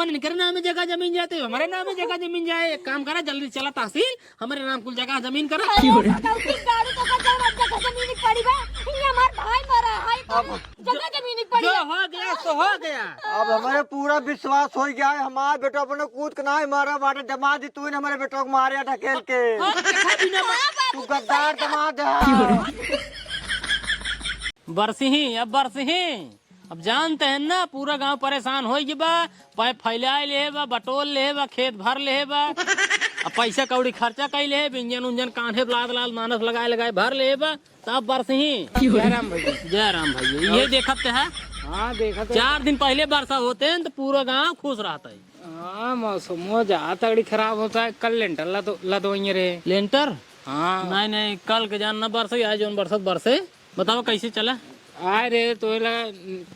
कौन इनके नाम में जगह जमीन जाते हो, हमारे नाम में जगह जमीन जाए। एक काम करा, जल्दी चला तहसील, हमारे नाम कुल जगह जमीन करा। जो हो गया तो हो गया। अब हमारे पूरा विश्वास हो गया है, हमारा बेटा अपने कूद के ना मारा बाटे जमा दी तू हमारे बेटा को मारे ढकेल के। तू गद्दार दमाद है। बरसिही अब बरसिही, अब जानते हैं ना पूरा गांव परेशान हो गया बा, पाइप फैलाए ले बा, बटोल ले बा, खेत भर ले बा, अब पैसा कौड़ी खर्चा कर ले, इंजन उंजन कांधे लाद लाद मानस लगाए लगाए भर ले बा, तब बरसिही। जय राम भैया। जय राम भैया, ये देखते है। हाँ देखा 4 दिन पहले वर्षा होते हैं तो पूरा गांव खुश रहता है। हाँ मौसम जहाँ तगड़ी खराब होता है, कल लेंटर लदोइए रे। लेंटर? हाँ नहीं नहीं, कल के जान न बरसे, आज जो बरसत बरसे। बताओ कैसे चला? आए रे तो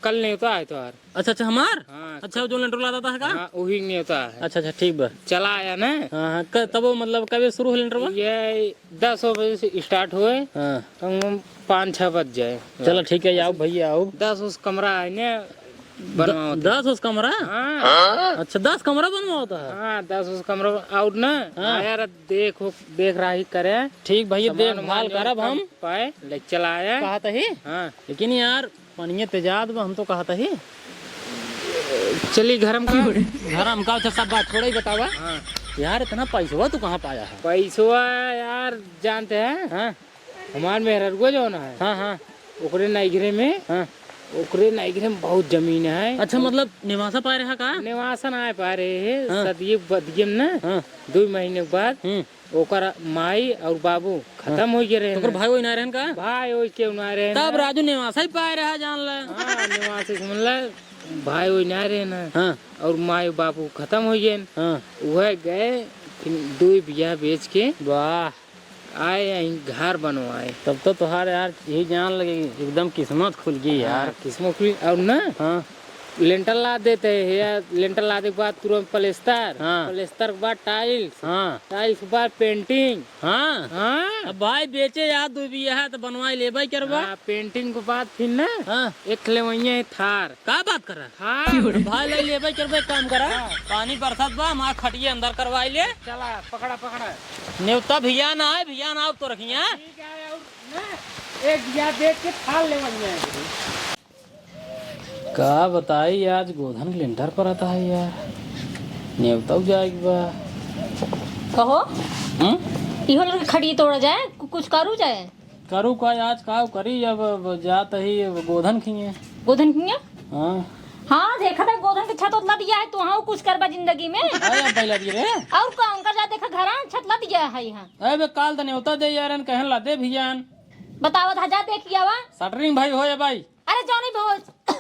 कल नहीं होता है तो यार। अच्छा अच्छा, हमार? हाँ। अच्छा, जो लेंटर लाता था का? हाँ वही नहीं होता है। अच्छा अच्छा, ठीक बा। चला आया ना। हाँ, तब वो मतलब कब शुरू हो लेंटर? ये 10 बजे से स्टार्ट हुए, हाँ, तो 5-6 बज जाए। चलो ठीक है, आओ भैया आओ। 10 उस कमरा है ना बनवा 10 उस कमरा? हाँ अच्छा, 10 कमरा बनवा होता है? हाँ 10 उस कमरा आउट ना। हाँ। यार देख रहा ही करे। ठीक भैया, देखभाल करब हम। पाए ले चला आया। कहा था ही, हाँ लेकिन यार पनिये तेजाब बा, हम तो कहा था ही। चली घर में घर हम का सब बात छोड़ ही बतावा। हाँ यार इतना पैसा तू कहाँ पाया है? पैसा यार जानते हैं, हाँ हमार मेहरगो जो ना है, हाँ हाँ ओकरे नाइगरे में, हाँ। ओकरे नाइगरे में बहुत जमीन है। अच्छा, मतलब निवासा पा रहा का? निवासन आए पा रहे है। हाँ। सदिये बदिये में ना हाँ 2 महीने के बाद ओकर माई और बाबू खत्म हो गए रहे। तो भाई वही ना रहन का? भाई वही के ना रहे। तब राजू निवासा ही पाए रहा, जान ले। हाँ निवासी समझ ले, भाई वही ना रहे ना। हाँ और माई बाबू खत्म हो गए। हाँ। वह गए 2 बिया बेच के वाह, आए यहीं घर बनवाए। तब तो तुहार यार यही जान लगे, एकदम किस्मत खुल गई यार। किस्मत खुली। और ना हाँ लेंटर ला देते हैं यार, लेंटर लाने के बाद तुरंत प्लेस्तर, हाँ। प्लेस्तर के बाद टाइल्स, हाँ टाइल्स के बाद पेंटिंग। हाँ। हाँ अब भाई बेचे यार 2 बिया है तो बनवाई ले भाई करवा। हाँ, पेंटिंग के बाद फिर ना हाँ, एक ले थार। का बात कर रहा? हाँ भाई ले ले भाई करवा, एक काम करा, पानी बरसात बा, हमारा खटिए अंदर करवाई ले। चला पकड़ा पकड़ा। न्योता भैया ना आए, भैया ना आप तो रखिए। ठीक है, और ना एक बिया देख के थाल ले का बताई, आज गोधन लेंटर पर आता है यार, न्योता जाएगी बा। कहो इहो लड़के खड़ी तोड़ा जाए, कुछ करू जाए। करू का आज का करी, अब जात ही गोधन खिए। गोधन किया? हाँ हाँ देखा था गोधन के छत उतला दिया है, तो हाँ कुछ करबा जिंदगी में। आया पहला दिए रे। और का उनका जा देखा घर छत ला दिया है यहाँ। अबे काल तो न्योता दे यार, कहन ला दे भैयान। बतावा था जा देखिया वा। सटरिंग भाई हो या भाई? अरे जानी भो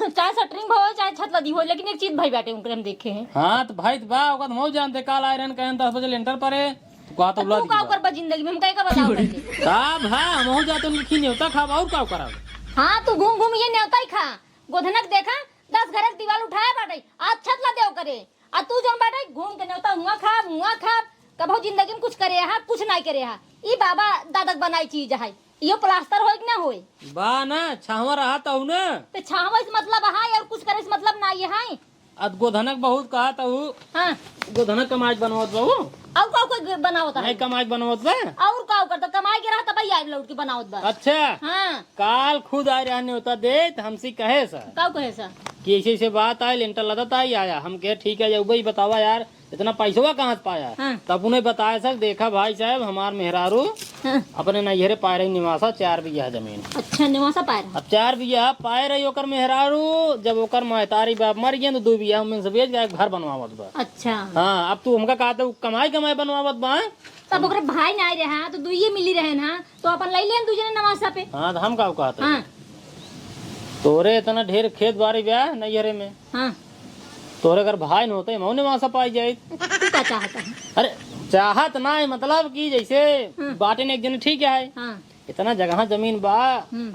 चाहे सटरिंग हो चाहे छत लदी हो, लेकिन एक चीज भाई बैठे उनके हम देखे हैं। हाँ तो भाई बा ओका तो मौ जानते, काल आयरन कहन 10 बजे लेंटर परे तो का तो बुला तू का करबा जिंदगी में, हम कहीं का बताओ करके। साहब हाँ मौ जाते उनकी खी न्योता खाब और का करा। हाँ तू घूम घूम ये न्योता ही खा। गोधनक देखा 10 घर की दीवार उठाया बाटे, आज छत ला देव करे, आ तू जन बाटे घूम के न्योता हुआ खा कभो जिंदगी में कुछ करे हा, कुछ नहीं करे हा। ई बाबा दादक बनाई चीज है, यो प्लास्टर होए कि ना होए? बा ना छावा रहा था ना, ते छावा इस मतलब है और कुछ करे इस मतलब ना ये है। अद गोधनक बहुत कहा था हूँ। हाँ गोधनक कमाज बनवत बाबू, और का कोई बनावत है? नहीं कमाज बनवत बा। और का करता कमाई के रहा तब आई लौट के बनावत बा। अच्छा हाँ काल खुद आए रहने होता दे तो हमसे कहे सर का कहे सा कि ऐसे ऐसे बात आए, लेंटर लदत आई आया, हम कहे ठीक है जब भाई बतावा यार इतना पैसा कहाँ से पाया। हाँ। तब उन्हें बताया सर, देखा भाई साहब हमार मेहरारू हाँ। अपने नैहरे पाए रही निवासा 4 बिघा जमीन। अच्छा निवासा पाए रहा। अब 4 बिघा पाए रही ओकर मेहरारू, जब ओकर महतारी बाप मर गए तो 2 बिघा में से बेच गया, घर बनवावत बा। अच्छा हाँ अब तू हमका कहते कमाई बनवावत बा। तब ओकरे भाई ना आए रहा तो दुइये मिली रहे ना, तो अपन ले लेन दूजे नवासा पे। हाँ तो हम का कहते हाँ तोरे इतना ढेर खेत बाड़ी ब्याह नैहरे में, हाँ तोरे अगर भाई न होते मौने वहां से पाई जाए। तू क्या चाहता है? अरे चाहत ना है, मतलब कि जैसे बाटे ने एक जन ठीक है, हाँ इतना जगह जमीन बा,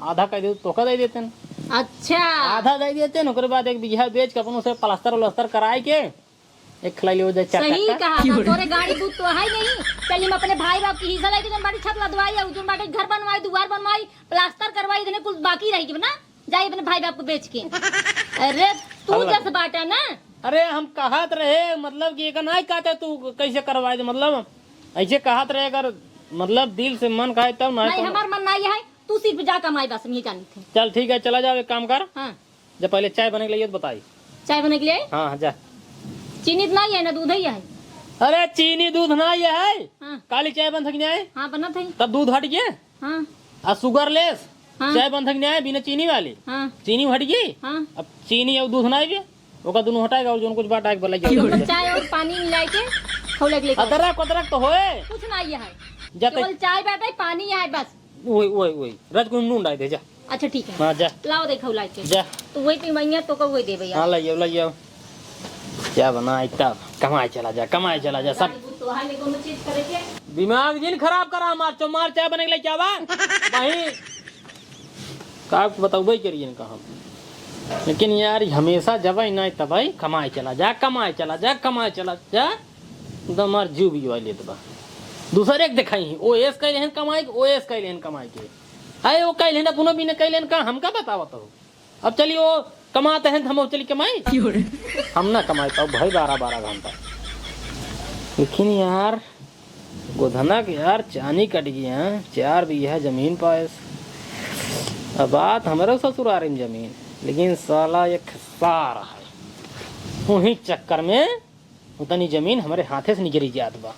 आधा कह दे तो दे देते न। अच्छा आधा दे देते न, ओकरे बाद 1 बिघा बेच के अपन उसे प्लास्टर कराए के एक खिलाई हो जाए। सही कहा था, तोरे गाड़ी दूध तो है नहीं। चलिए हम अपने भाई बाप की हिस्सा लेके जन बाटी छत लदवाई और जन बाटी घर बनवाई, दुआर बनवाई, प्लास्टर करवाई, इतने कुछ बाकी रहेगी ना, जाइए अपने भाई बाप को बेच के। अरे तू जैसे बाटा ना अरे हम कहत रहे मतलब कि एक नहीं कहते तू कैसे करवाए दे, मतलब ऐसे कहत रहे अगर मतलब दिल से मन खाए तब नहीं नहीं। हमार मन नहीं है, तू सिर्फ जा कमाई बस हम ये जानी थी। चल ठीक है, चला जाओ एक काम कर, हाँ जब पहले चाय बने के लिए तो बताई। चाय बने के लिए हाँ जा। चीनी तो नहीं है ना, दूध ही है। अरे चीनी दूध ना ये है, हाँ काली चाय बन सकनी है हाँ बना था। तब दूध हट गए हाँ और शुगर लेस हाँ चाय बन सकनी है बिना चीनी वाली, हाँ चीनी हट गई। हाँ अब चीनी और दूध ना भी ओका दोनों हटाएगा और जो कुछ बात आके बोला तो चाय और पानी मिला के खौले के लिए अदरक अदरक तो होए कुछ नहीं है, जाते केवल चाय बैठा पानी है बस। वही रज को नून डाल दे जा। अच्छा ठीक है, हाँ जा लाओ दे खौला के। जा। तो वही पीवैया तो वही दे भैया। हाँ लाइए क्या बनाए तब कमाए चला जा सब तो हाल कोनो चीज करे के दिमाग जिन खराब करा मार चाय बने के लिए क्या बा वही का बताऊबे करिए कहा। लेकिन यार हमेशा जब नहीं तब कमाए चला जा एकदम मार जीव भी वाले तो बा दूसरे एक दिखाई ओ एस कैले हन कमाई ओ एस कैले हन कमाई के अरे वो कैले ना पुनः भी ने कैले का हमका बतावत हो। अब चलिए वो कमाते हैं हम चली कमाई हम ना कमाए पाओ भाई 12 घंटा। लेकिन यार गोधनक यार चानी कट गया 4 बीघा जमीन पास। अब बात हमारे ससुराल में जमीन, लेकिन साला ये खसा रहा है वही चक्कर में उतनी जमीन हमारे हाथे से निकली जात बा।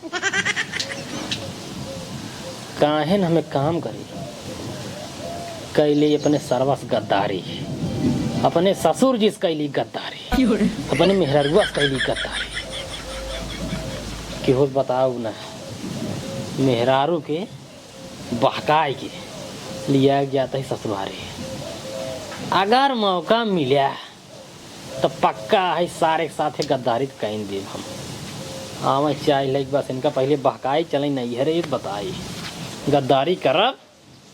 काहे न हमें काम करी कैले अपने सर्वस गद्दारी, अपने ससुर जिस कैली गद्दारी, अपने मेहररुआ कैली गद्दारी। कि हो बताओ ना मेहरारू के बहकाए के लिया जाता है ससुरारे। अगर मौका मिला तो पक्का है सारे साथे गद्दारी कहीं दे हम। हाँ चाय लग बस इनका पहले बहकाई चले नहीं है रे बताई गद्दारी करब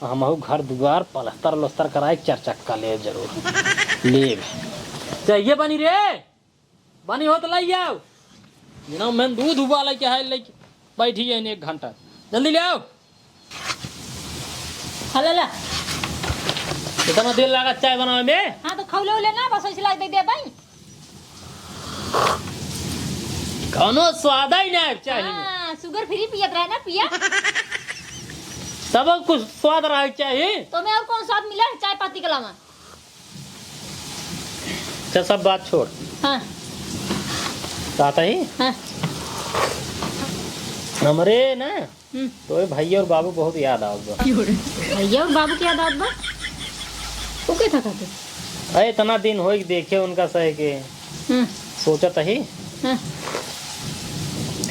हम घर दुआर पलस्तर उलस्तर कराए 4 चक्का ले जरूर ले चाहिए बनी रे बनी हो तो लाई आओ बिना मैं दूध उबाल के है ले बैठी है 1 घंटा जल्दी ले आओ। हला इतना देर लगा चाय बनावे में। हाँ तो खौले लेना बस ऐसे लाग दे भाई। कौनो स्वाद ही नहीं चाय में। हाँ शुगर फ्री पियत रहे ना पिया सब कुछ स्वाद रहा चाहिए तो मैं और कौन स्वाद मिला चाय पत्ती के अलावा। अच्छा सब बात छोड़ हाँ आता ही हाँ हमरे ना तो भैया और बाबू बहुत याद आओ भैया और बाबू की याद आत बा वो क्या था कहते अरे इतना दिन हो देखे उनका सह के सोचा ही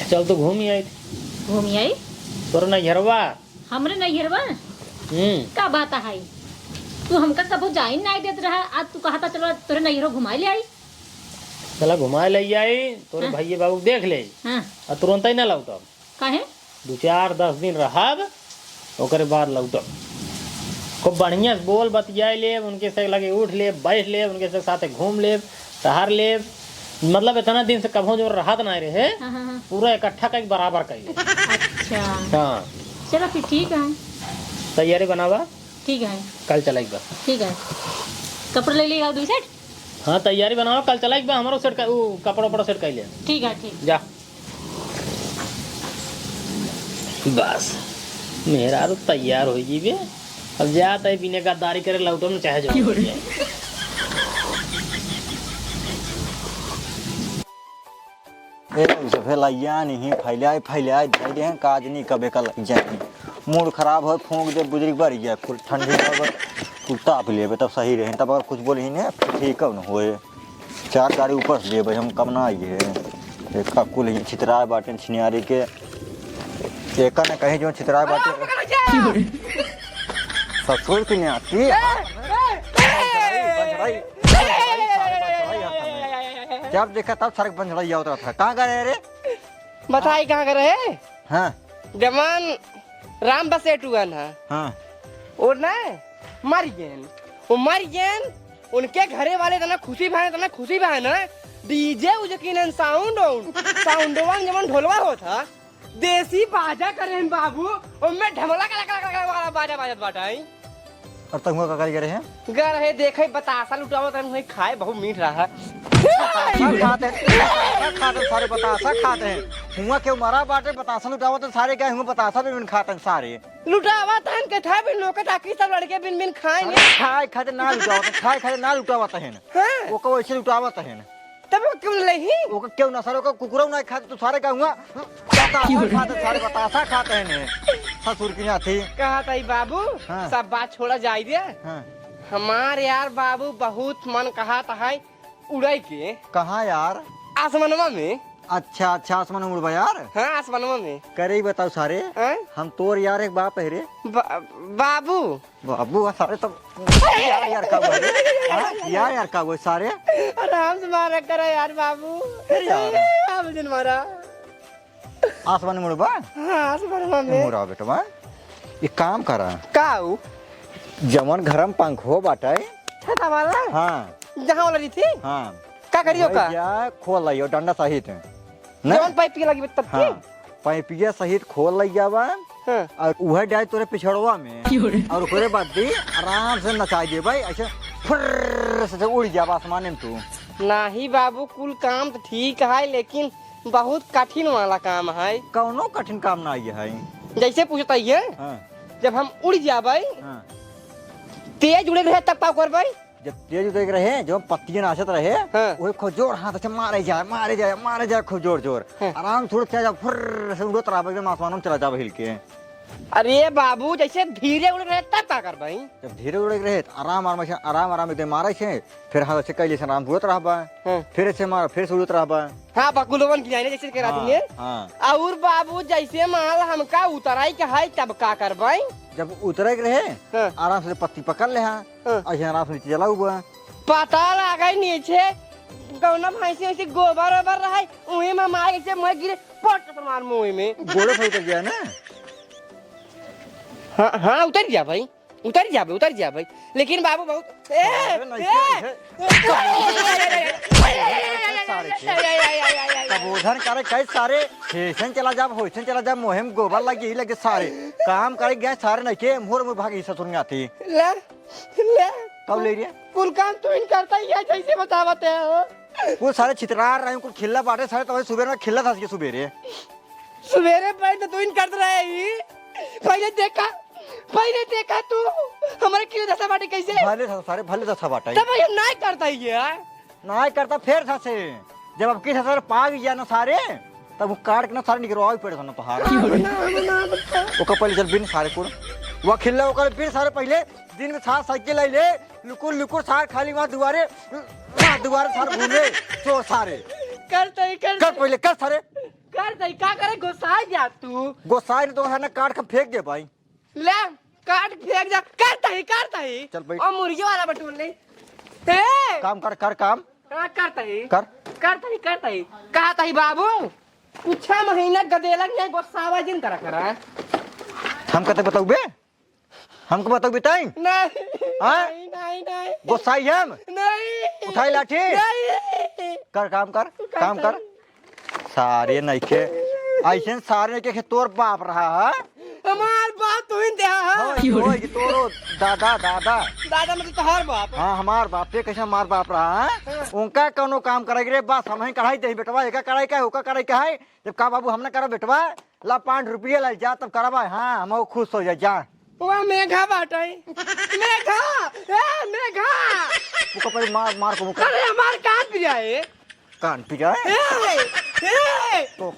चल तो घूम ही आई घूमी आई तोर नैहरवा हमरे नैहरवा का बात है तू हमका कबो जाइन नहीं देत रहा आज तू कहता चलो तोरे नैहरो घुमाई ले आई। चला घुमा ले आई तोरे भैया बाबू देख ले हाँ और तुरंत ही ना लौटब काहे 2-4-10 दिन रहब ओकरे बाद लौटब खूब बढ़िया से बोल बतिया ले उनके से लगे उठ ले बैठ ले उनके से साथे घूम ले टहर ले मतलब इतना दिन से कभो जो राहत नहीं रहे हाँ। पूरा इकट्ठा का बराबर कर ले। अच्छा हाँ चलो फिर ठीक है तैयारी बनावा ठीक है कल चलाइक बा। ठीक है कपड़े ले लिएगा 2 सेट। हाँ तैयारी बनावा कल चलाइक बा हमारो सेट कपड़ा उपड़ा सेट कर ले ठीक है ठीक जा बस मेरा तो तैयार हो जी बे अब जाता है बिना गद्दारी करे लौटो में चाहे जो फैलाइया नहीं फैलाए धैर्य हैं काज नहीं कबे का लग जाए मूड खराब हो फूंक दे बुजुर्ग बढ़ गया फुल ठंडी कुल ताप ले तब सही रहे तब अगर कुछ बोले ही नहीं ठीक कब न होए 4 गाड़ी ऊपर से ले हम कब ना आइए एक कुल छितराए बाटे छिनियारी के एक न कहीं जो छितराए बाटे ससुर की नहीं आती जब देखा तब सड़क बंद लड़ाई उतरा था कहाँ गए रे बताई कहाँ कर रहे हाँ जमान राम बसेटुअन है हाँ और ना मर गए उनके घरे वाले तना खुशी भाई ना डीजे उजकिन साउंड जमान ढोलवा होता देसी बाजा करें बाबू उनमें ढमला वाला बाजा बाजत बाटाई और तक का कर रहे हैं गर है देखे बतासा लुटावत हम खाए बहुत मीठ रहा सारे बतासा खाते हैं हुआ क्यों मरा बाटे बतासा लुटावत तो सारे क्या हुआ बतासा भी बिन खाते हैं सारे लुटावा तहन के था बिन लोग ताकि सब लड़के बिन बिन खाएंगे खाए खाते ना लुटावत खाए खाते ना लुटावत है हाँ वो को वैसे लुटावत है तब वो क्यों नहीं वो को क्यों ना सारे को कुकुरा ना खाते तो सारे क्या हुआ बतासा खाते सारे बतासा खाते हैं ससुर की नाथी कहा था बाबू हाँ। सब बात छोड़ा जाए दे हाँ हमार यार बाबू बहुत मन कहा था उड़ाई के कहाँ यार आसमानवा में अच्छा अच्छा आसमान में उड़वा यार हाँ आसमानवा में करे ही बताओ सारे हाँ? हम तोर यार एक बाप है रे बाबू बाबू सारे तब यार यार का हुआ रे? हाँ? यार का हुआ सारे आराम से मारा करा यार बाबू यार। मुझे मारा आसमान में उड़वा हाँ आसमानवा में मुड़ा बेटवा ये काम करा काऊ जमन घरम पंख हो बाटा छता वाला हाँ जहाँ वाला रही थी हाँ का करियो का भैया खोल लियो डंडा सहित जवन पाइप के लगी तब हाँ पैपिया सहित खोल लिया बा हाँ और वह डाल तोरे पिछड़वा में और ओकरे बाद दी आराम से नचाई दे भाई ऐसे फुर्र से उड़ जाब आसमान में तू नहीं बाबू कुल काम तो ठीक है लेकिन बहुत कठिन वाला काम है कौनो कठिन काम ना ये है जैसे पूछता है हाँ जब हम उड़ जाबे हाँ तेज उड़े रहे तब का करबे जब तेज उतर रहे जो पत्तियां नाचत रहे हाँ। वही खूब जोर हाथ से मारे जाए खूब जोर जोर हाँ। आराम थोड़ा चला जा फुर्र से उड़त रहा एकदम आसमान में चला जा हिल के अरे बाबू जैसे धीरे उड़ रहे तब का करबे जब धीरे उड़े रहे तो आराम आराम एकदम मारे छे फिर हाथ से कैले से आराम उड़त रहबा हाँ। फिर से मार फिर से उड़त रहबा हाँ बकुलवन की जाने जैसे करा दिए हाँ और बाबू जैसे माल हमका उतराई के है तब का करबे जब उतरे के रहे हाँ। आराम से पत्ती पकड़ ले हाँ हाँ। ऐसे आराम से नीचे चला हुआ पता लगा नीचे कौना भैंसी ऐसे गोबर ओबर रहा उहे में मार ऐसे मैं गिरे पट पर मार मुंह में गोड़े पर उतर गया ना हाँ हाँ उतर जा भाई उतर जा भाई लेकिन बाबू बहुत कबूधर करे कई सारे हेसन चला जा होसन चला जा मोहम गोबर लगी लगे सारे काम करे गए सारे नहीं के मोर में भागी ससुर में आती ले ले कब ले रही कुल काम तो इन करता ही है जैसे बतावते हो वो सारे चित्रार रहे कुछ खिल्ला बाटे सारे तो सुबह में खिल्ला था सुबेरे सवेरे पहले तो इन कर रहे ही पहले देखा तू हमारे किलो दशा बाटे कैसे भले था बाटा तब ये नहीं करता ही है नहीं करता फिर था से जब अब किस सर पाग गया ना सारे तब वो काट के ना सारे निकलवा भी पड़े था ना पहाड़ वो पहले चल बिन सारे कुड़ वो खिल्ला होकर फिर सारे पहले दिन में साथ साइकिल ले लुकुर सारे खाली वहाँ दुआरे सारे घूमे तो सारे करते कर पहले कर सारे करते क्या करे गुस्सा जा तू गोसाई ने तो है ना काट के फेंक दे भाई ले काट फेंक जा करता ही चल भाई और मुर्गी वाला बटून ले काम कर काम करता ही कर कहता ही बाबू कुछ महीना गदेलक नहीं गुस्सावा जिन करा हम कहते बताओ बे हमको बताओ बिताई नहीं गोसाई हम नहीं उठाई लाठी नहीं कर काम कर सारे नहीं के ऐसे सारे के तोर बाप रहा है हमार बाप तो इन दे तोरो दादा मतलब तोहर बाप हाँ हमार बाप पे कैसे हमार बाप रहा है उनका कोनो काम करेगी रे बस हम ही कढ़ाई दे बेटवा एका कढ़ाई का ओका कढ़ाई का है जब का बाबू हमने करा बेटवा ला 5 रुपये ला जा तब करवा हाँ हम खुश हो जा वो मेघा बाटाई मेघा वो पहले मार को मुका अरे हमार कान पे जाए कान पी जाए तो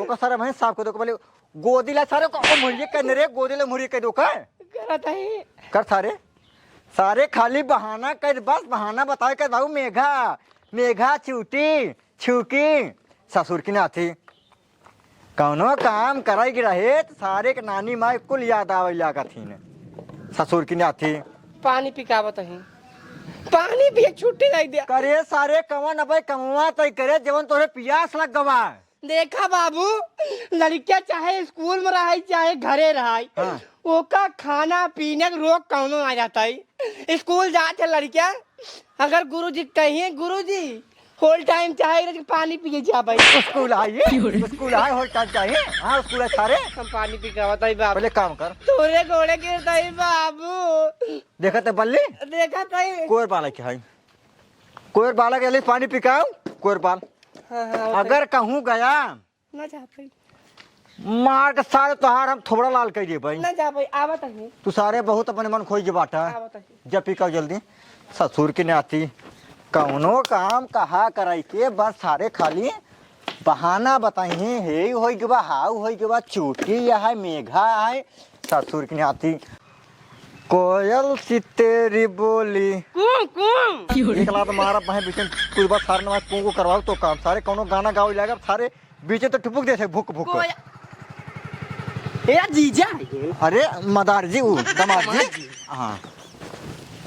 का सारा मैं साफ कर दो पहले गोदी ला सारे को मुड़िए कहने रे गोदी ला मुड़िए कह दो का कर सारे खाली बहाना कर बस बहाना बताए कर बाबू मेघा छुकी ससुर की नाथी कौनो काम कराई रहे तो सारे के नानी माँ कुल याद आवेला का थी ससुर की नाथी पानी पिकावत ही पानी भी छुट्टी नहीं दिया करे सारे कवन अब कमवा तय करे जवन तोरे पियास लग गवा देखा बाबू लड़किया चाहे स्कूल में रहे चाहे घरे रहे हाँ। ओका खाना पीने का रोग कौनो आ जाता है स्कूल जाते लड़किया अगर गुरुजी कहिए गुरुजी होल टाइम चाहे पानी पिए जा भाई स्कूल आए होल टाइम चाहिए हाँ स्कूल है सारे हम पानी पी के बताई बाबू पहले काम कर तोरे घोड़े गिरता ही बाबू देखा तो बल्ली देखा था कोर बाला के है कोयर बाला के लिए पानी पिकाऊं कोयर बाल हाँ हाँ अगर कहूँ गया ना जा भाई मार के सारे तोहार हम थोड़ा लाल कर दिए भाई ना जा भाई आवत है तू सारे बहुत अपने मन खोई के बाटा आवत है जब पिकाओ जल्दी ससुर की नहीं आती कौनो काम कहा कराई के बस सारे खाली बहाना बताई हे होई के बा हाउ होई के बा चूटी है मेघा है ससुर की नहीं आती कोयल सी तेरी बोली एक लात मारा बहन बीच में कुछ बात सारे नमाज को करवाओ तो काम सारे कोनो गाना गाओ लगा सारे बीच में तो टुपुक दे भूक भूक ए जीजा है ये। अरे मदार जी वो दमाद जी हाँ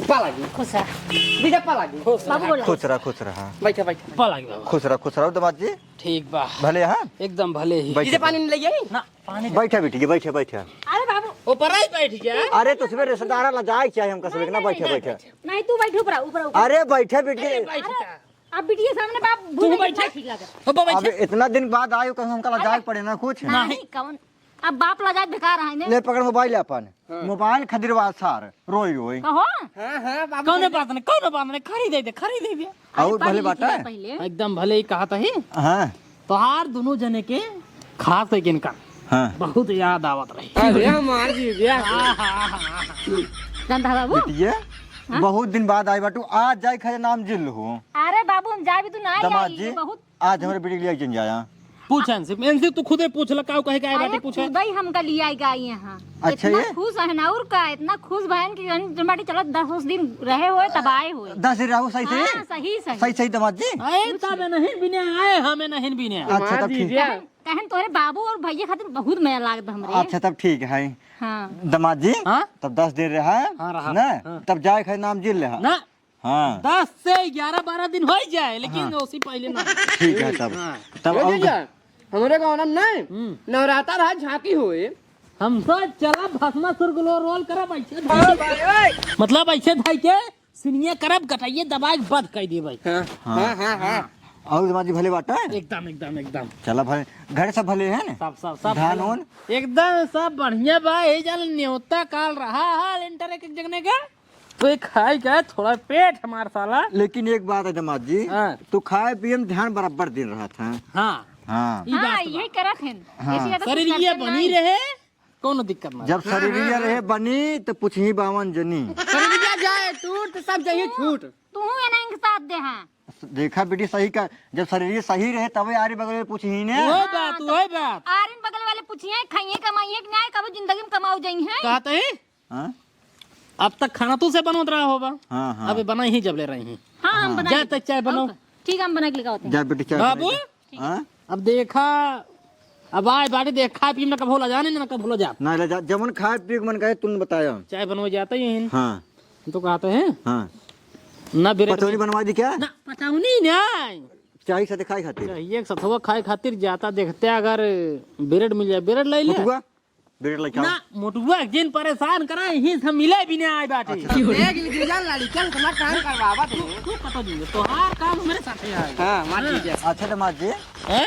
पालागी खुश रह जीजा पालागी बाबू बोला खुश रहा बैठा बैठा पा लगी बाबा खुश रहो दमाद जी ठीक बा भले हाँ एकदम भले ही जीजा पानी नहीं ले आई ना पानी बैठा बेटी बैठे बैठे अरे बाबू ऊपर ही बैठ जा अरे तो सुबह रिश्तेदार ला जाए चाहिए हमका सुबह ना बैठे बैठे नहीं तू बैठ ऊपर ऊपर अरे बैठे बेटी अब बिटिया सामने बाप भूल बैठा ठीक लगा हो बाबा अब इतना दिन बाद आयो कहीं हमका ला जाए पड़े ना कुछ नहीं कौन अब बाप लगा बेकार है ने ले पकड़ मोबाइल अपन मोबाइल खरीदवा सार रोई रोई कहो हाँ हाँ बाबू कौन बात नहीं खरीद दे और भले बाटा है पहले एकदम भले ही कहा था ही हाँ तोहार दोनों जने के खास है इनका हाँ बहुत याद आवत रही अरे हमार जीजा जानता है बाबू बेटिए बहुत दिन बाद आई बाटू आज जाए खाए नाम जिल हो अरे बाबू हम जा भी तू ना दमाद आई जी बहुत आज हमारे बेटी के लिए जाया पूछ इनसे तू खुदे पूछ लगा कहे का अरे बाटे पूछे खुद ही हमका लिया आई गाय यहाँ अच्छा इतना ये? खुश है ना और का इतना खुश बहन की जमाटी चलो 10 दिन रहे हुए तब आए हुए 10 दिन रहू सही हाँ, सही सही सही सही सही दमाद जी आए तब नहीं बिने आए हमें नहीं बिने अच्छा तब ठीक कहन तोरे बाबू और भैया खातिर बहुत मेला लागत हमरे अच्छा तब ठीक है हाँ दमाद जी हाँ? तब 10 दिन रहा हाँ, रहा। ना हाँ। तब जाए खाए नाम जिल रहा ना हाँ 10 से 11-12 दिन हो जाए लेकिन उसी पहले ना ठीक है तब हाँ। तब ए अब जीजा हमारे गाँव नाम नहीं नवरात्र रहा झांकी हुए हम तो चला भस्मा सुरगुलो रोल करब ऐसे मतलब ऐसे धाई के सिनिया करब गटाइए दबाई बंद कर दिए भाई हाँ हाँ हाँ और दमाद जी भले बाटा है एकदम चला भले घर सब भले है ना सब धान ओन एकदम सब बढ़िया बा ये जल न्योता काल रहा है लेंटर एक जगने का तो एक खाई का थोड़ा पेट हमारा साला लेकिन एक बात है दमाद जी हाँ। तो खाए पिए में ध्यान बराबर दिन रहा था हाँ हाँ ई बात हाँ बा। यही करत हैं हाँ। ऐसी ज्यादा शरीर कुछ ये करते बनी नहीं। रहे कोनो दिक्कत ना जब शरीरिया रहे बनी तो पूछ ही बावन जनी शरीरिया जाए टूट तो सब चाहिए छूट तू ये नहीं के साथ दे हाँ देखा बेटी सही का जब शरीर सही रहे तब आरे बगल में पूछ ही ने वो बात आरिन बगल वाले पूछिए खाइए कमाइए कि नहीं कब जिंदगी में कमाओ जाई हैं कहते हैं हाँ अब तक खाना तू से बनोत रहा होगा हाँ हाँ अभी बना ही जब ले रही हैं हाँ हम बना जा तक चाय बनाओ ठीक है हम बना के लेकर आते हैं जा बेटी चाय बाबू बना। हाँ अब देखा अब आए बाटी देखा पी में कब होला जाने ना कब होला जा ना ले जा जमन खाए पिए के मन कहे तुमने बताया चाय बनवा जाता ही हैं हाँ तो कहते हैं हाँ ना बिरेड पतौनी बनवा दी क्या ना पताऊ नहीं चाय साथे खाए खातिर चाहिए सथवा खाए खातिर जाता देखते अगर बिरेड मिल जाए बिरेड ले ले मुटुआ बेटे ले ना खाओ मोटुआ जिन परेशान करा ही हम मिले भी नहीं आए बाटे एक जीजा लड़कियां इतना काम करवावा तू तू पता नहीं तो हर काम मेरे साथ ही आए हाँ मार जीजा अच्छा दमाद जी हैं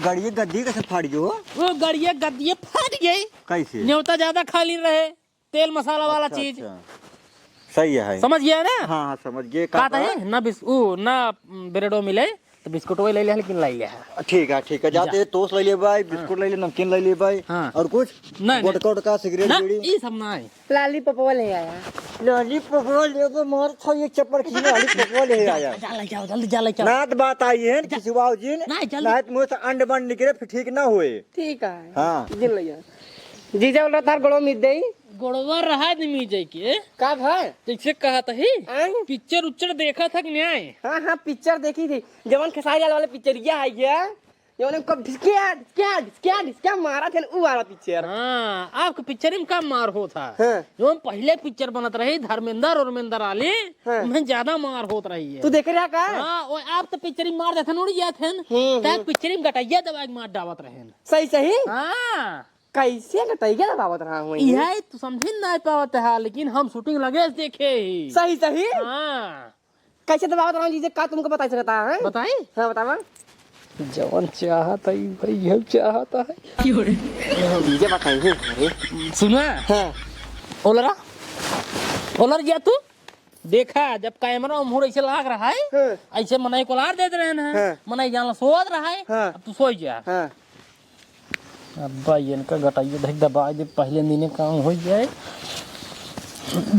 गड़िए गद्दी कैसे फाड़ गयो वो गड़िया गद्दिए फट गई कैसे न्योता ज्यादा खाली रहे तेल मसाला वाला अच्छा, चीज अच्छा। सही है समझ गया ना हाँ हाँ समझ गए कहता है ना ना ब्रेडो मिले तो बिस्कुट ले लिया लेकिन लाई लिया ठीक है जाते टोस्ट ले ले भाई बिस्कुट ले ले नमकीन ले ले भाई हाँ। और कुछ नहीं। गुटका का सिगरेट ना बीड़ी ये सब ना है लॉलीपॉप ले आया लॉलीपॉप ले गो मार था ये चप्पल खींच लॉलीपॉप ले आया जा ले जाओ जल्दी जा ले जाओ नात बात आई है किसी बाबू जी नहीं, जल्दी। नात मुंह से अंड बंड निकले फिर ठीक ना हुए ठीक है हाँ जिन लिया जीजा बोला तार गड़ो मिल दई गोड़वा रहा आदमी जाए के का भाई जैसे कहा था ही आए? पिक्चर उच्चर देखा था कि नहीं आए हाँ हाँ पिक्चर देखी थी जवन खेसारी लाल वाले पिक्चर ये है क्या जवन कब ढिसकिया मारा थे वो वाला पिक्चर हाँ आपको पिक्चर में कम मार हो था हाँ। जो हम पहले पिक्चर बनत रही धर्मेंद्र और उर्मेंद्र आले हाँ। में ज्यादा मार होत रही है तू देख रहा का हाँ वो आप तो पिक्चर में मार देते उड़ जाते हैं पिक्चर में गटाइया दबा के मार डावत रहे सही सही हाँ कैसे कटाई गया बाबत रहा हूँ यह तो समझ नहीं पावत है लेकिन हम शूटिंग लगे देखे ही सही सही हाँ कैसे दबावत रहा हूँ जीजे का तुमको बता सकता है बताई हाँ बतावा जवन चाहता ही भाई हम चाहता है जीजे बताइए सुना हाँ ओलरा ओलर गया तू देखा जब कैमरा मुहर ऐसे लाग रहा है हाँ। ऐसे मनाई को लार देते रहे हाँ। हैं मनाई जान सोच रहा है हाँ। अब तू सो जा हाँ अब्बा इनका गटाइए धक दबा दे पहले दिन काम हो जाए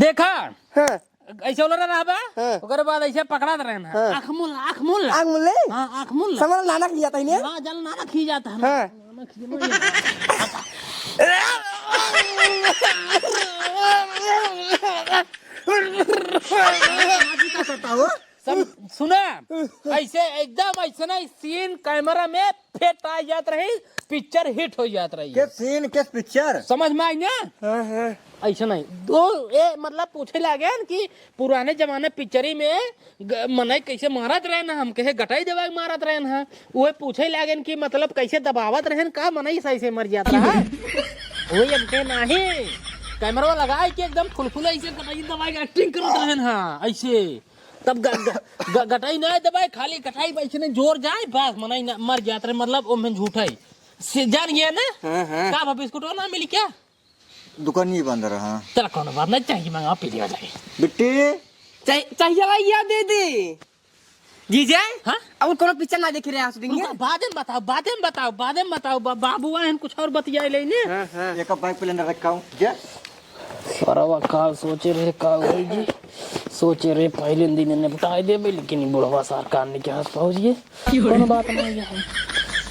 देखा हाँ ऐसे बोल रहा बा हाँ। ओकर बाद ऐसे पकड़ा दे रहे हैं हाँ। आँख मुल आग मुल्ले हाँ आँख मुल समझ नाना की जाता है ने हाँ जल नाना खी जाता है हाँ। नाना खी सब सुना ऐसे एकदम ऐसे ना सीन कैमरा में फिट आ जात रही पिक्चर हिट हो जात रही किस सीन किस पिक्चर समझ में आई ना हाँ हाँ ऐसा नहीं दो ये मतलब पूछे लगे कि पुराने जमाने पिक्चरी में मनाई कैसे मारत रहे ना हम कहे गटाई दबा मारत रहे ना वो पूछे लगे कि मतलब कैसे दबावत रहे का मनाई सही से मर जाता है वही अब के नहीं कैमरा लगा के एकदम फुलफुल ऐसे गटाई दबाई के एक्टिंग करत रहे ना ऐसे तब गटाई नहीं दबाई खाली गटाई ऐसे नहीं जोर जाए बस मनाई मर जाता रहे मतलब ओमें झूठाई जान गया ना हाँ का बिस्कुट ना मिली क्या दुकान नहीं बंद रहा चल कौन बात नहीं चाहिए मैं पी लिया जाए बिट्टी चाहिए भाई याद दे दे जीजा हाँ अब कोनो पिक्चर ना देख रहे हैं शूटिंग बाद में बताओ बाबू आए कुछ और बतिया लेने हाँ हाँ एक बाइक पे लेना रखा हूँ क्या सरवा काल सोचे रहे का होगी सोचे रहे पहले दिन ने बताए दे लेकिन बुढ़वा सरकार ने क्या पहुंच गए कोनो बात नहीं है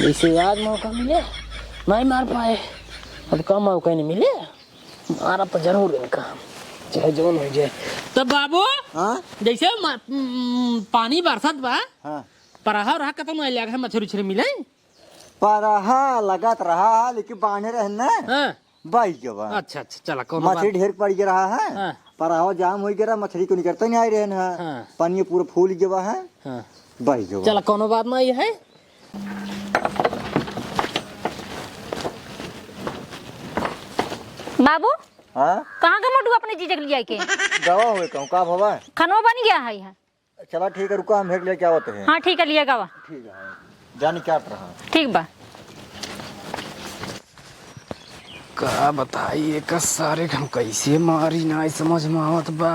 जैसे आज मौका मिले नहीं मार पाए अब कम मौका नहीं मिले मारा तो जरूर इनका चाहे जोन हो जाए तब बाबू हाँ जैसे पानी बरसात बा हाँ पराहा रहा कतम नहीं लगा मछली उछली मिले पराहा लगात रहा लेकिन बांधे रहना हाँ बाइक के बाद अच्छा चला कौन मछली ढेर पड़ गया रहा है हाँ पराहा जाम हो गया मछली को निकलता नहीं आ रहे हैं हाँ पानी पूरा फूल गया है हाँ बाइक के चला कोनो बात नहीं है बाबू हाँ कहाँ का मोटू अपने जीजा के लिए के दवा हुए कहूँ का भवा खानवा बन गया है यहाँ। चला ठीक है रुका हम भेज लेके आवते हैं हाँ ठीक है लिया गावा ठीक है जाने क्या रहा ठीक बा का बताइए का सारे हम कैसे मारी ना समझ में आवत बा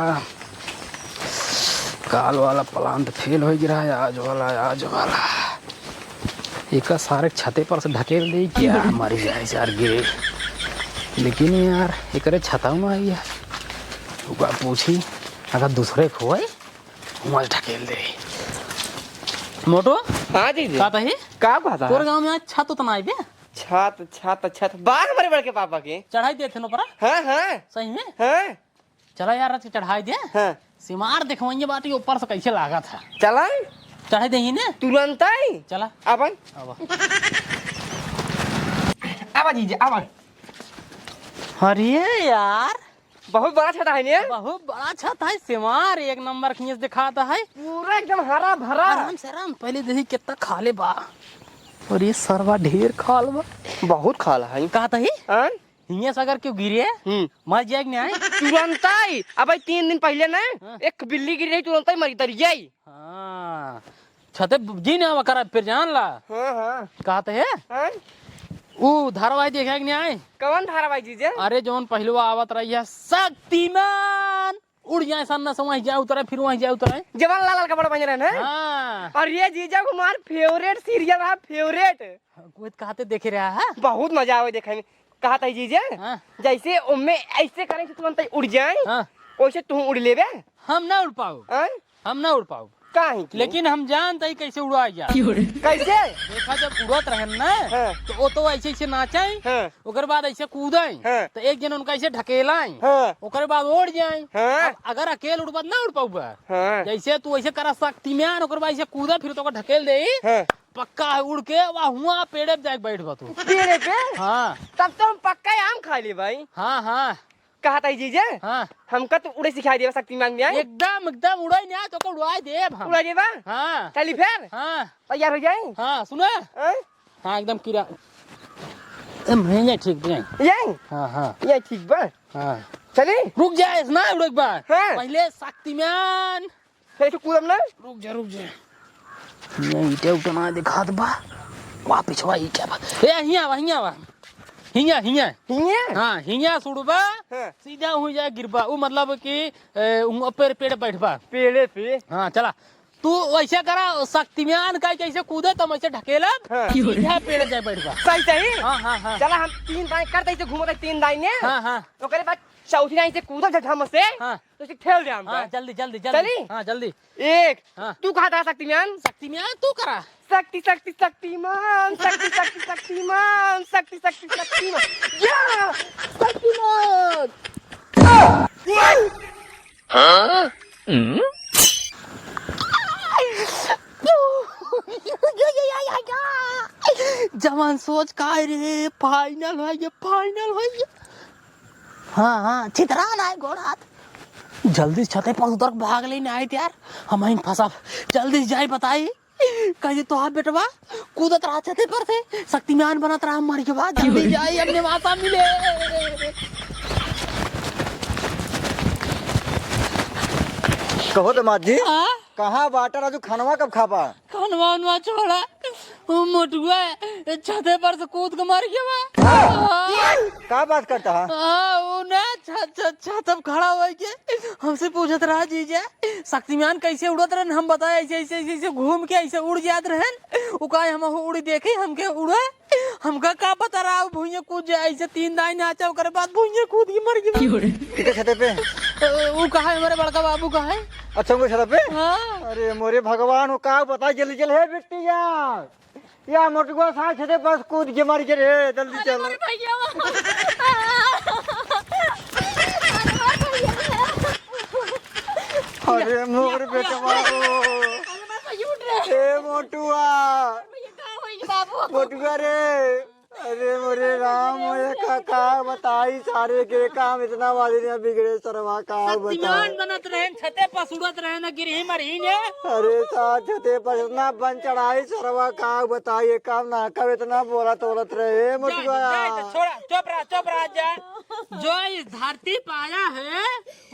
काल वाला प्लान तो फेल हो गया है आज वाला एक सारे छते पर से ढकेल दे क्या मारी जाए यार गिरे लेकिन यार एक छता में आई यार ओकरा पूछी अगर दूसरे खोए वहाँ ढकेल दे मोटो हाँ जीजा का है का बात तोर है गांव में आज छत उतना आई बे छत बाघ हमारे बड़े के पापा के चढ़ाई दे थे पर हाँ हाँ सही में हाँ चला यार चढ़ाई दे हाँ सिमार देखवाइए बाटी ऊपर से कैसे लागा था चला चढ़ाई दे ही ने तुरंत ही चला अपन अब आवा जीजा आवा अरे यार बहुत बड़ा छत है ने बहुत बड़ा छत है सिमार एक नंबर खींच दिखाता है पूरा एकदम हरा भरा आराम से आराम पहले देखी कितना खाले बा और ये सरवा ढेर खाल बा बहुत खाला है कहता ही हाँ हिंगे से अगर क्यों गिरे मर जाएगी नहीं तुरंत ही अब 3 दिन पहले ना एक बिल्ली गिरी रही तुरंत ही मरी तर जाई हाँ छते जी ना कर फिर जान ला हाँ हाँ कहते है हाँ वो धारावाहिक देखा कि नहीं आए कौन धारावाहिक जीजा अरे जोन पहलुआ आवत रही है शक्तिमान उड़ जाए सन्ना से वहीं जाए उतरे फिर वहीं जाए उतरे जवाहरलाल कपड़ा पहन रहे हैं हाँ और ये जीजा को हमार फेवरेट सीरियल है फेवरेट कोई कहते देखे रहा है बहुत मजा आवे देखे में कहा था जीजा हाँ। जैसे उनमें ऐसे करें कि तुरंत ही उड़ जाए हाँ। वैसे तुम उड़ लेबे हम ना उड़ पाओ हाँ? हम ना उड़ पाओ काहे की? लेकिन हम जानते ही कैसे उड़ाई जा कैसे देखा जब उड़त रहे ना हाँ। तो वो तो ऐसे ऐसे नाचे हाँ। ओकर बाद ऐसे कूदे हाँ। तो एक जन उनका ऐसे ढकेलाई हाँ। ओकर बाद उड़ जाए हाँ। अब अगर अकेले उड़बत ना उड़ पाऊबा हाँ। जैसे तू ऐसे करा शक्तिमान ओकर बाद ऐसे कूदा फिर तो ढकेल दे हाँ। पक्का है उड़ के वहाँ हुआ पेड़े पे जाके बैठ बा तू पेड़े पे हाँ तब तो हम पक्का ही आम खा ले भाई हाँ हाँ कहा था जीजा हाँ हमका तो उड़े सिखाई देवा शक्तिमान में आए एकदम एकदम उड़ाई नहीं तो को उड़ाई देब हम उड़ा देवा हाँ चली फिर हाँ तैयार हो जाए हाँ सुना हाँ? हाँ एकदम कीड़ा नहीं ठीक नहीं यही हाँ हाँ ये ठीक बा हाँ चली रुक जाए ना उड़ एक बार हाँ। पहले शक्तिमान फिर कूदम ना रुक जा नहीं ईटे उठे ना दिखा दबा वाह पिछवा ईटे बा ए हिया बा हिया हिया हिये हाँ हिया सुड़बा हाँ। सीधा हो जाए गिरबा वो मतलब कि पेड़ पेड़ बैठबा पेड़े पे हाँ चला तू वैसे करा शक्तिमान का कैसे कूदे तुम ऐसे ढकेला हाँ। सीधा पेड़ जाए बैठबा सही सही हाँ हाँ हाँ चला हम 3 दाएं करते ऐसे घूमते 3 दाएं ने हाँ हाँ ओकरे बाद चौथी दाएं से कूदा झटम से हाँ तो इसे ठेल दे हम हाँ जल्दी जल्दी चली? जल्दी हाँ जल्दी 1 हाँ। तू कहा था शक्तिमान शक्तिमान तू करा शक्ति शक्ति शक्तिमान शक्ति शक्ति शक्तिमान शक्ति शक्ति शक्तिमान या शक्तिमान जवान सोच का रे फाइनल है ये फाइनल है ये हाँ हाँ चित्रा ना है घोड़ा हाथ जल्दी से छते पर उधर भाग लेने आए यार हम इन फंसा जल्दी से जाए बताई कहे तो आप बेटवा कूदत रहा छते पर से शक्तिमान बनत रहा हमारी के बाद जल्दी जाए अपने माता मिले कहो दामाद जी हाँ कहाँ बाटा राजू खानवा कब खापा खानवा उनवा छोड़ा वो मोटुआ छते पर से कूद के मर गया हाँ। का बात करता है वो ना छत खड़ा हुआ के हमसे पूछत रहा जीजा शक्तिमान कैसे उड़त रहन हम बताए ऐसे ऐसे ऐसे ऐसे घूम के ऐसे उड़ जात रहन वो कहे हम उड़ी देखे हमके उड़े हमका का पता रहा भुइया कूद जाए ऐसे 3 दाई नाचा ओकरे बाद भुइया कूद के मर गया ठीक है छते पे वो कहा हमारे बड़का बाबू कहा है अच्छा उनको छते पे हाँ अरे मोरे भगवान वो का बता जल्दी चल है बेटी या मोटुआ सा छते बस कूद के मार के रे जल्दी चल अरे मोर बेटवा ए मोटुआ मोटुआ रे अरे मोरे राम मोरे काका बताई सारे के काम इतना वाले ने बिगड़े सरवा का बता शक्तिमान बनत रहन छते पर सुड़त रहन गिरही मरही ने अरे साथ छते पर इतना बन चढ़ाई सरवा का बताई काम ना कब इतना बोला तोलत रहे मोटुआ छोड़ा चुप रहा जा जो इस धरती पे आया है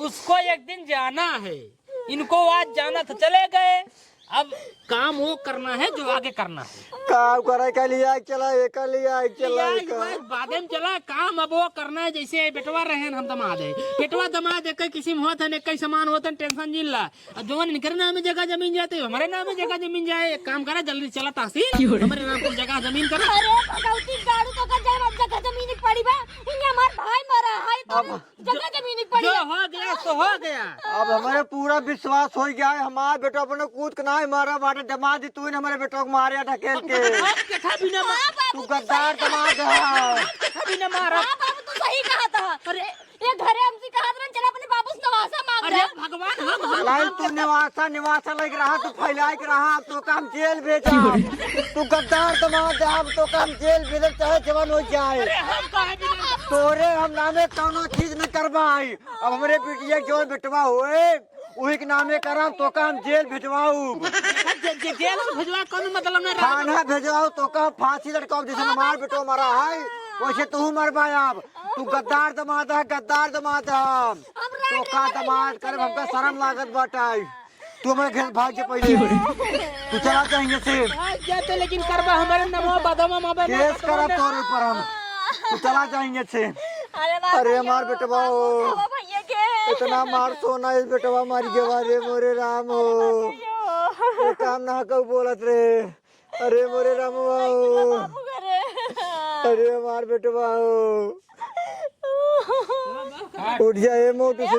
उसको एक दिन जाना है इनको आज जाना तो चले गए अब काम वो करना है जो आगे करना है काम करे के लिए चला एक लिया चला बादे में चला काम अब वो करना है जैसे बेटवा रहे हम दमाद है बेटवा दमाद एक किस्म होता है कई सामान होता है टेंशन जिल रहा जो इनके नाम में जगह जमीन जाते हमारे नाम में जगह जमीन जाए एक काम करा जल्दी चला तहसील हमारे नाम पर जगह जमीन करा अरे भगवती गाड़ू तो का जगह जमीन पड़ी बा इने हमार भाई मरा है तो जगह जमीन पड़ी जो हो गया तो हो गया अब हमारे पूरा विश्वास हो गया है हमारे बेटा अपने कूद के ना मारा बाटे दमाद तू ने हमारे बेटो को मारे ढकेल के तू गद्दार दमाद है अभी न मारा बाबू तू सही कहा था अरे ये घरे हमसे कहा था चला अपने बाबू से नवासा मांग अरे ले भगवान हम लाइन तू निवासा लग रहा तू फैलाए के रहा अब तो काम जेल भेजा तू गद्दार दमाद है अब तो काम जेल भेज चाहे जवान हो जाए हम कहे बिना तोरे हम नामे कौनो चीज न करवाई अब हमारे बिटिया जो बेटवा हुए वही के नामे कराम तो काम जेल भिजवाऊ जेल में भेजवा कौन मतलब नहीं थाना भेजवाऊ तो का फांसी लटकाओ जैसे हमार बेटो मरा है वैसे तू मरबा अब तू गद्दार दमाद है तो का दमाद कर हमका शर्म लागत बाटाई तू हमारे घर भाग के पहले तू चला जाएंगे से जाते लेकिन करवा हमारे नमो बदमा माबे केस करा तोर ऊपर हम तू चला जाएंगे से अरे मार बेटवा भैया के इतना मार सोना इस बेटवा मारी गवा रे मोरे राम हो ये काम ना कब बोलत रे अरे मोरे राम हो अरे मार बेटवा हो उठ जाए मोटू से